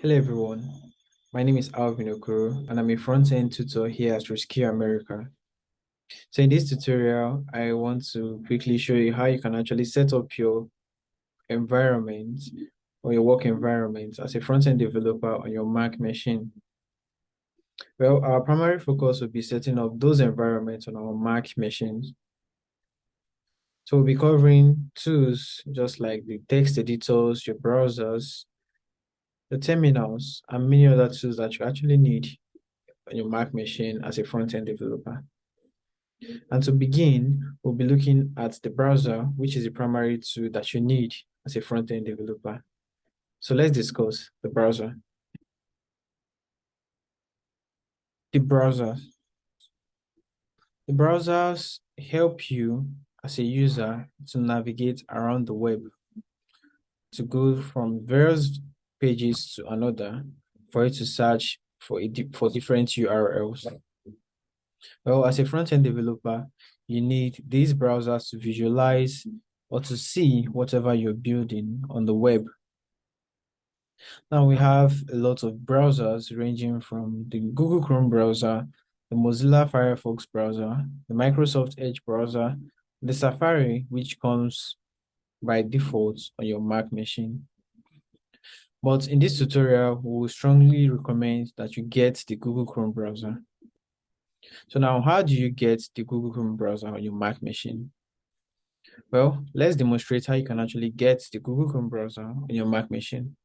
Hello everyone, my name is Alvin Okoro and I'm a front-end tutor here at Rescue America. So in this tutorial, I want to quickly show you how you can actually set up your environment or your work environment as a front-end developer on your Mac machine. Well, our primary focus will be setting up those environments on our Mac machines. So we'll be covering tools just like the text editors, your browsers, the terminals, and many other tools that you actually need on your Mac machine as a front-end developer. And to begin, we'll be looking at the browser, which is the primary tool that you need as a front-end developer. So let's discuss the browser. The browsers. The browsers help you as a user to navigate around the web, to go from various pages to another for you to search for different URLs. Well, as a front-end developer, you need these browsers to visualize or to see whatever you're building on the web. Now we have a lot of browsers ranging from the Google Chrome browser, the Mozilla Firefox browser, the Microsoft Edge browser, the Safari, which comes by default on your Mac machine. But in this tutorial, we will strongly recommend that you get the Google Chrome browser. So now, how do you get the Google Chrome browser on your Mac machine? Well, let's demonstrate how you can actually get the Google Chrome browser on your Mac machine.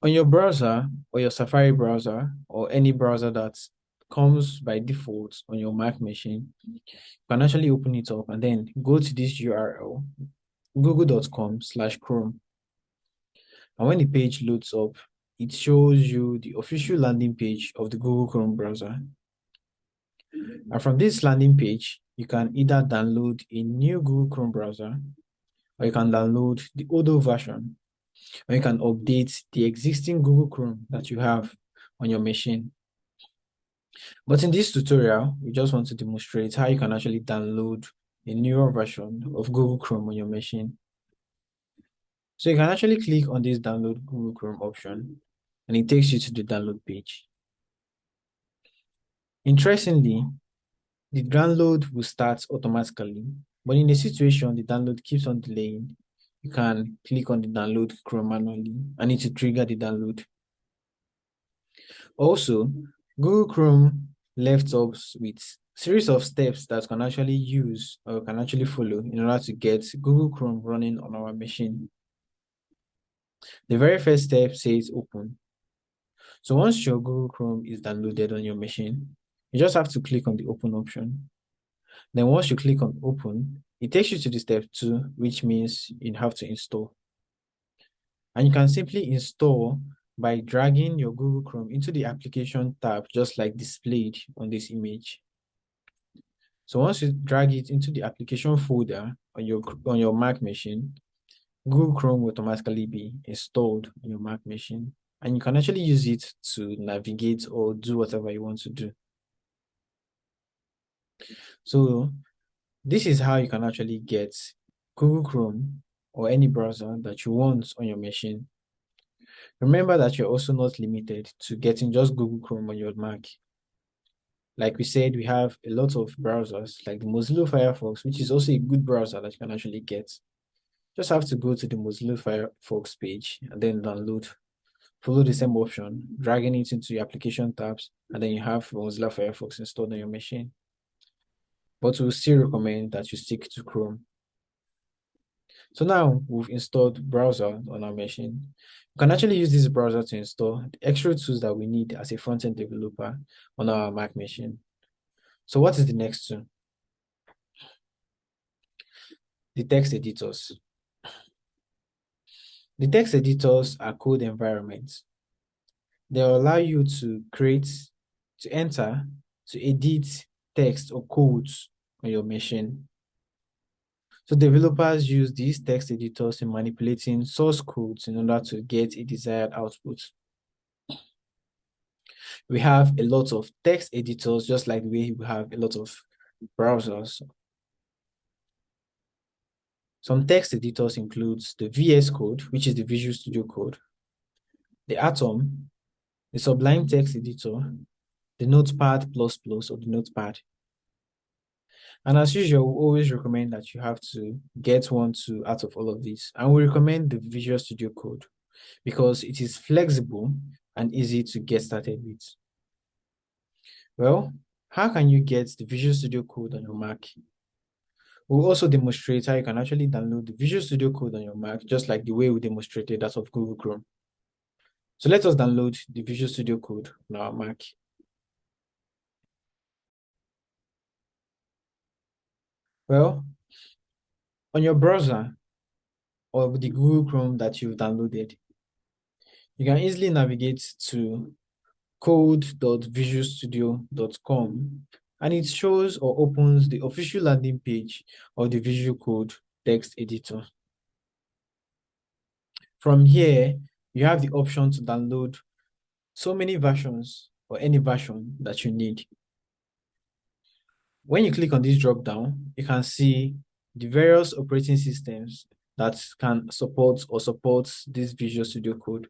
On your browser or your Safari browser or any browser that comes by default on your Mac machine, you can actually open it up and then go to this URL, google.com/chrome. And when the page loads up, it shows you the official landing page of the Google Chrome browser. And from this landing page, you can either download a new Google Chrome browser, or you can download the older version, or you can update the existing Google Chrome that you have on your machine. But in this tutorial, we just want to demonstrate how you can actually download a newer version of Google Chrome on your machine. So you can actually click on this download Google Chrome option, and it takes you to the download page. Interestingly, the download will start automatically, but in a situation the download keeps on delaying, you can click on the download Chrome manually and it will trigger the download. Also, Google Chrome left us with series of steps that can actually use or can actually follow in order to get Google Chrome running on our machine. The very first step says open. So once your Google Chrome is downloaded on your machine, you just have to click on the open option. Then once you click on open, it takes you to the step 2, which means you have to install. And you can simply install by dragging your Google Chrome into the application tab, just like displayed on this image. So once you drag it into the application folder on your Mac machine, Google Chrome will automatically be installed on your Mac machine. And you can actually use it to navigate or do whatever you want to do. So this is how you can actually get Google Chrome or any browser that you want on your machine. Remember that you're also not limited to getting just Google Chrome on your Mac. Like we said, we have a lot of browsers like the Mozilla Firefox, which is also a good browser that you can actually get. Just have to go to the Mozilla Firefox page and then download. Follow the same option, dragging it into your application tabs, and then you have Mozilla Firefox installed on your machine. But we still recommend that you stick to Chrome. So now we've installed browser on our machine. We can actually use this browser to install the extra tools that we need as a front-end developer on our Mac machine. So what is the next tool? The text editors. The text editors are code environments. They allow you to create, to enter, to edit text or codes on your machine. So developers use these text editors in manipulating source codes in order to get a desired output. We have a lot of text editors, just like the way we have a lot of browsers. Some text editors includes the VS Code, which is the Visual Studio Code, the Atom, the Sublime Text Editor, the Notepad++ or the Notepad. And as usual, we always recommend that you have to get out of all of these. And we recommend the Visual Studio Code because it is flexible and easy to get started with. Well, how can you get the Visual Studio Code on your Mac? We'll also demonstrate how you can actually download the Visual Studio Code on your Mac, just like the way we demonstrated that of Google Chrome. So let us download the Visual Studio Code on our Mac. Well, on your browser or the Google Chrome that you've downloaded, you can easily navigate to code.visualstudio.com and it shows or opens the official landing page of the Visual Code text editor. From here, you have the option to download so many versions or any version that you need. When you click on this drop down, you can see the various operating systems that can support this Visual Studio Code.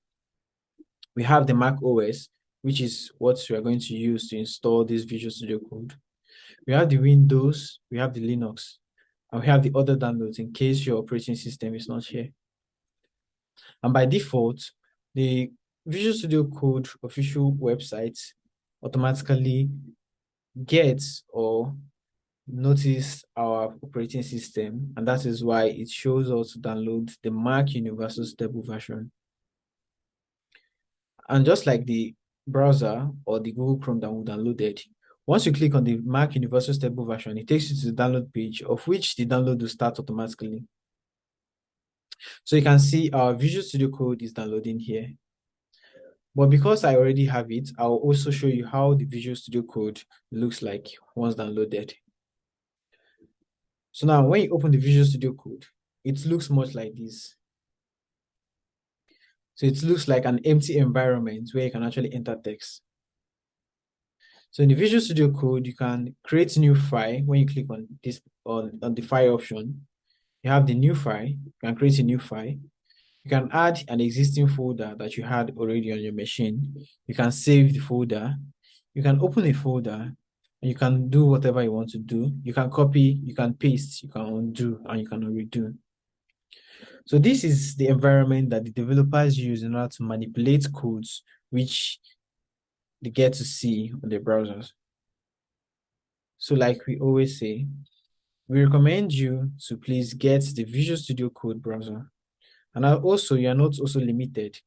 We have the Mac OS, which is what we are going to use to install this Visual Studio Code. We have the Windows, we have the Linux, and we have the other downloads in case your operating system is not here. And by default, the Visual Studio Code official website automatically gets or notice our operating system, and that is why it shows us to download the Mac Universal Stable version. And just like the browser or the Google Chrome that we downloaded, once you click on the Mac Universal Stable version, it takes you to the download page, of which the download will start automatically. So you can see our Visual Studio Code is downloading here. But because I already have it, I'll also show you how the Visual Studio Code looks like once downloaded. So now when you open the Visual Studio Code, it looks much like this. So it looks like an empty environment where you can actually enter text. So in the Visual Studio Code, you can create a new file. When you click on this on the file option, you have the new file. You can create a new file. You can add an existing folder that you had already on your machine. You can save the folder. You can open a folder and you can do whatever you want to do. You can copy, you can paste, you can undo, and you can redo. So this is the environment that the developers use in order to manipulate codes which they get to see on their browsers. So like we always say, we recommend you to please get the Visual Studio Code browser. And also, you are not also limited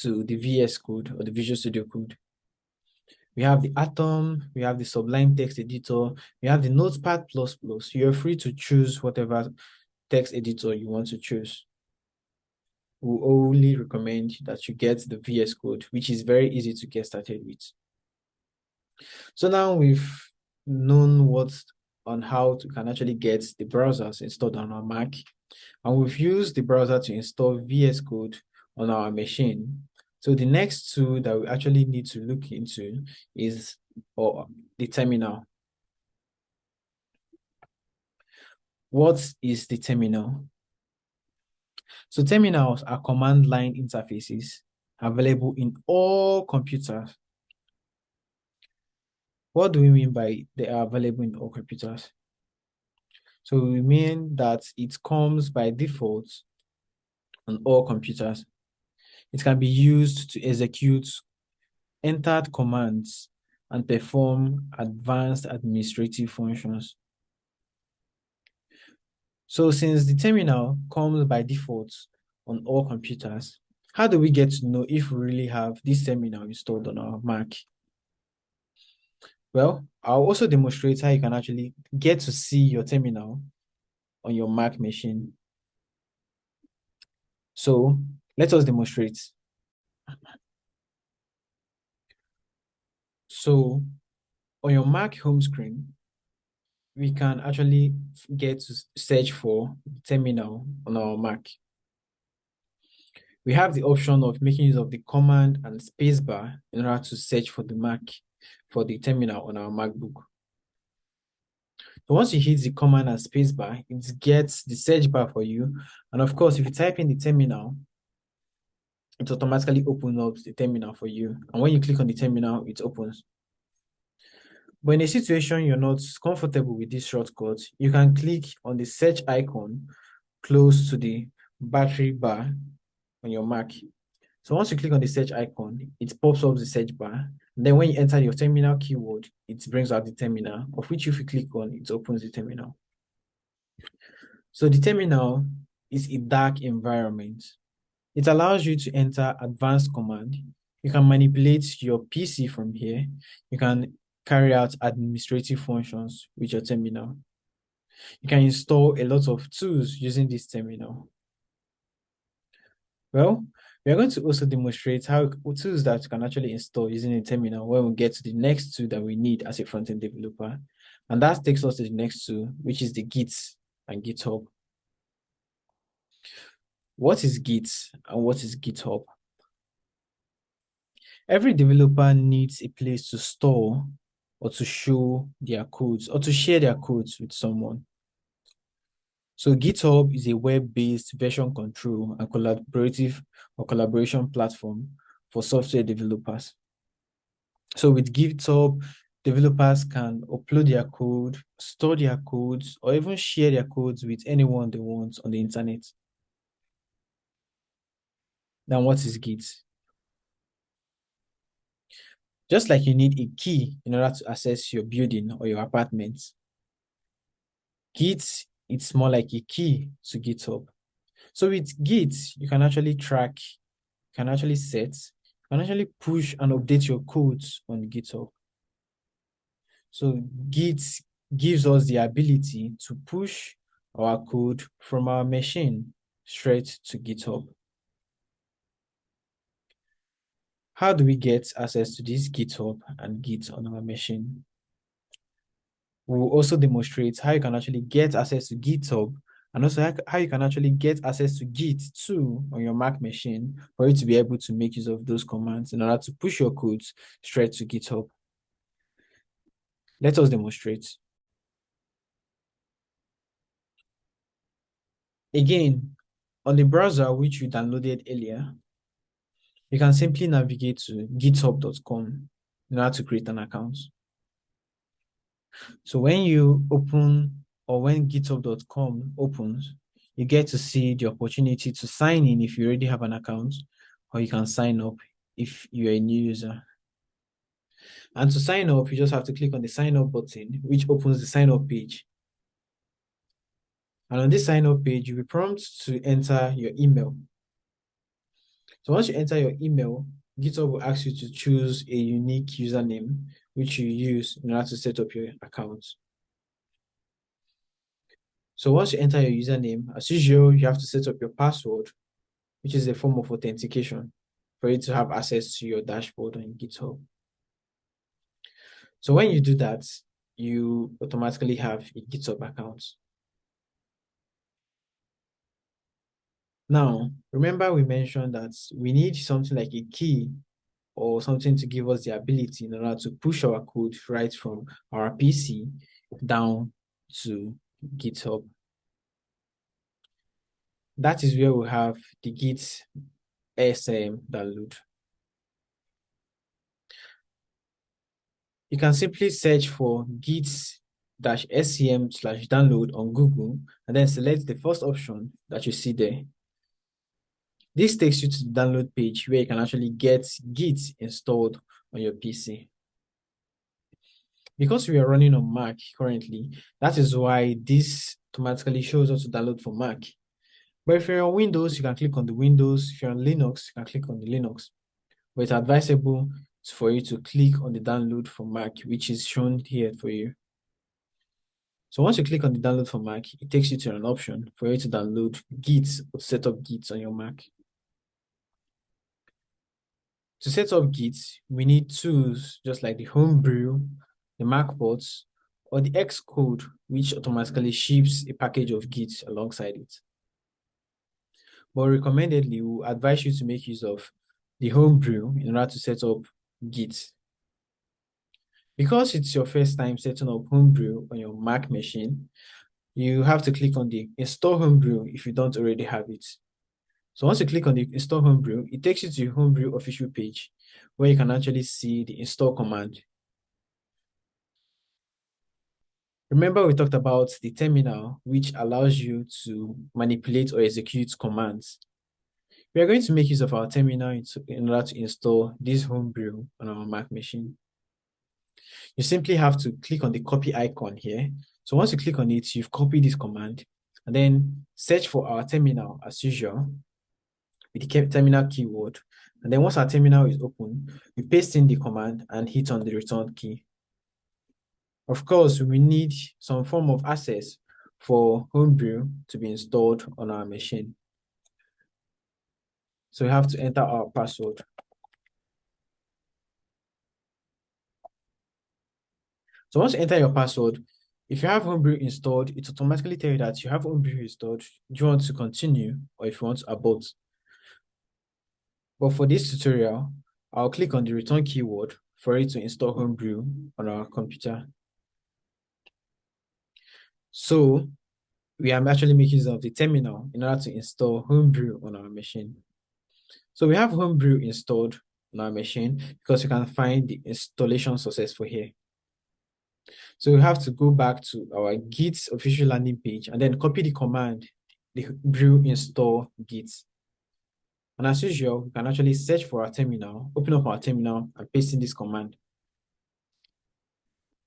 to the VS Code or the Visual Studio Code. We have the Atom, we have the Sublime Text Editor, we have the Notepad++. You're free to choose whatever text editor you want to choose. We only recommend that you get the VS Code, which is very easy to get started with. So now we've known on how to can actually get the browsers installed on our Mac, and we've used the browser to install VS Code on our machine. So the next tool that we actually need to look into is the terminal. What is the terminal? So terminals are command line interfaces available in all computers. What do we mean by they are available in all computers? So we mean that it comes by default on all computers. It can be used to execute entered commands and perform advanced administrative functions. So since the terminal comes by default on all computers, how do we get to know if we really have this terminal installed on our Mac? Well, I'll also demonstrate how you can actually get to see your terminal on your Mac machine. So let us demonstrate. So on your Mac home screen, we can actually get to search for terminal on our Mac. We have the option of making use of the command and spacebar in order to search for the terminal on our MacBook. So once you hit the command and space bar, it gets the search bar for you. And of course, if you type in the terminal, it automatically opens up the terminal for you. And when you click on the terminal, it opens. But in a situation you're not comfortable with this shortcut, you can click on the search icon close to the battery bar on your Mac. So once you click on the search icon, it pops up the search bar. And then when you enter your terminal keyword, it brings out the terminal, of which if you click on, it opens the terminal. So the terminal is a dark environment. It allows you to enter advanced command. You can manipulate your PC from here. You can carry out administrative functions with your terminal. You can install a lot of tools using this terminal. Well, we are going to also demonstrate how tools that you can actually install using a terminal when we get to the next tool that we need as a front-end developer. And that takes us to the next tool, which is the Git and GitHub. What is Git and what is GitHub? Every developer needs a place to store or to show their codes or to share their codes with someone. So GitHub is a web-based version control and collaborative or collaboration platform for software developers. So with GitHub, developers can upload their code, store their codes, or even share their codes with anyone they want on the internet. Now, what is Git? Just like you need a key in order to access your building or your apartment, Git, it's more like a key to GitHub. So with Git, you can actually track, you can actually set, you can actually push and update your codes on GitHub. So Git gives us the ability to push our code from our machine straight to GitHub. How do we get access to this GitHub and Git on our machine? We'll also demonstrate how you can actually get access to GitHub and also how you can actually get access to Git too on your Mac machine for you to be able to make use of those commands in order to push your codes straight to GitHub. Let us demonstrate. Again, on the browser which you downloaded earlier, you can simply navigate to github.com in order to create an account. So when you open or when github.com opens, you get to see the opportunity to sign in if you already have an account, or you can sign up if you're a new user. And to sign up, you just have to click on the sign up button, which opens the sign up page. And on this sign up page, you'll be prompted to enter your email. So once you enter your email, GitHub will ask you to choose a unique username, which you use in order to set up your account. So once you enter your username, as usual, you have to set up your password, which is a form of authentication for you to have access to your dashboard on GitHub. So when you do that, you automatically have a GitHub account. Now, remember we mentioned that we need something like a key or something to give us the ability in order to push our code right from our PC down to GitHub. That is where we have the Git SM download. You can simply search for git-scm/download on Google and then select the first option that you see there. This takes you to the download page where you can actually get Git installed on your PC. Because we are running on Mac currently, that is why this automatically shows us to download for Mac. But if you're on Windows, you can click on the Windows. If you're on Linux, you can click on the Linux. But it's advisable for you to click on the download for Mac, which is shown here for you. So once you click on the download for Mac, it takes you to an option for you to download Git or set up Git on your Mac. To set up Git, we need tools just like the Homebrew, the Macbots, or the Xcode, which automatically ships a package of Git alongside it. But recommendedly, we advise you to make use of the Homebrew in order to set up Git. Because it's your first time setting up Homebrew on your Mac machine, you have to click on the Install Homebrew if you don't already have it. So once you click on the Install Homebrew, it takes you to the Homebrew official page where you can actually see the install command. Remember, we talked about the terminal, which allows you to manipulate or execute commands. We are going to make use of our terminal in order to install this Homebrew on our Mac machine. You simply have to click on the copy icon here. So once you click on it, you've copied this command, and then search for our terminal as usual with the terminal keyword. And then once our terminal is open, we paste in the command and hit on the return key. Of course, we need some form of access for Homebrew to be installed on our machine. So we have to enter our password. So once you enter your password, if you have Homebrew installed, it automatically tell you that you have Homebrew installed. Do you want to continue or if you want to abort? But for this tutorial, I'll click on the return keyword for it to install Homebrew on our computer. So we are actually making use of the terminal in order to install Homebrew on our machine. So we have Homebrew installed on our machine because you can find the installation successful here. So we have to go back to our Git official landing page and then copy the command, the brew install Git. And as usual, we can actually search for our terminal, open up our terminal and paste in this command.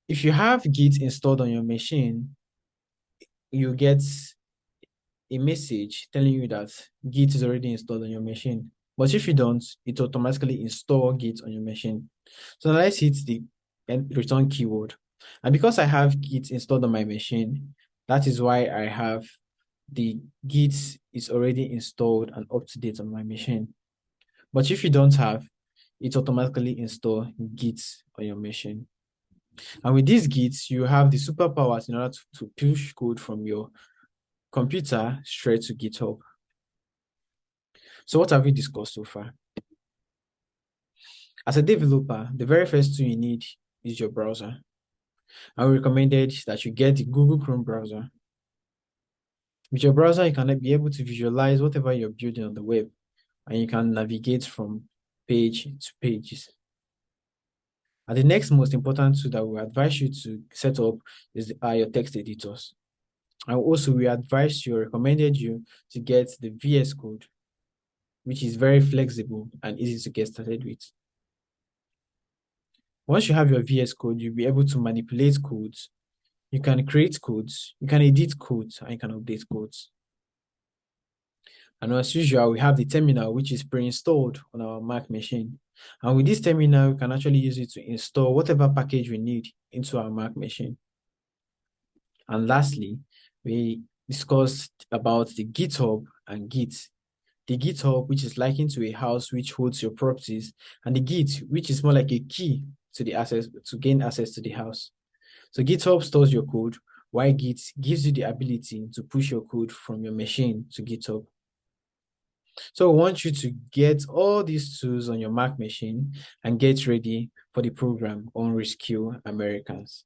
If you have Git installed on your machine, you get a message telling you that Git is already installed on your machine. But if you don't, it automatically install Git on your machine. So now let's hit the return keyword. And because I have Git installed on my machine, that is why I have the Git is already installed and up to date on my machine. But if you don't have, it automatically install Git on your machine. And with these Gits, you have the superpowers in order to push code from your computer straight to GitHub. So what have we discussed so far? As a developer, the very first thing you need is your browser. I recommended that you get the Google Chrome browser. With your browser, you can be able to visualize whatever you're building on the web, and you can navigate from page to pages. And the next most important tool that we advise you to set up is your text editors. And also, we recommended you to get the VS Code, which is very flexible and easy to get started with. Once you have your VS Code, you'll be able to manipulate codes. You can create codes, you can edit codes, and you can update codes. And as usual, we have the terminal, which is pre-installed on our Mac machine. And with this terminal, we can actually use it to install whatever package we need into our Mac machine. And lastly, we discussed about the GitHub and Git. The GitHub, which is likened to a house which holds your properties, and the Git, which is more like a key to gain access to the house. So GitHub stores your code, while Git gives you the ability to push your code from your machine to GitHub. So I want you to get all these tools on your Mac machine and get ready for the program on Reskill Americans.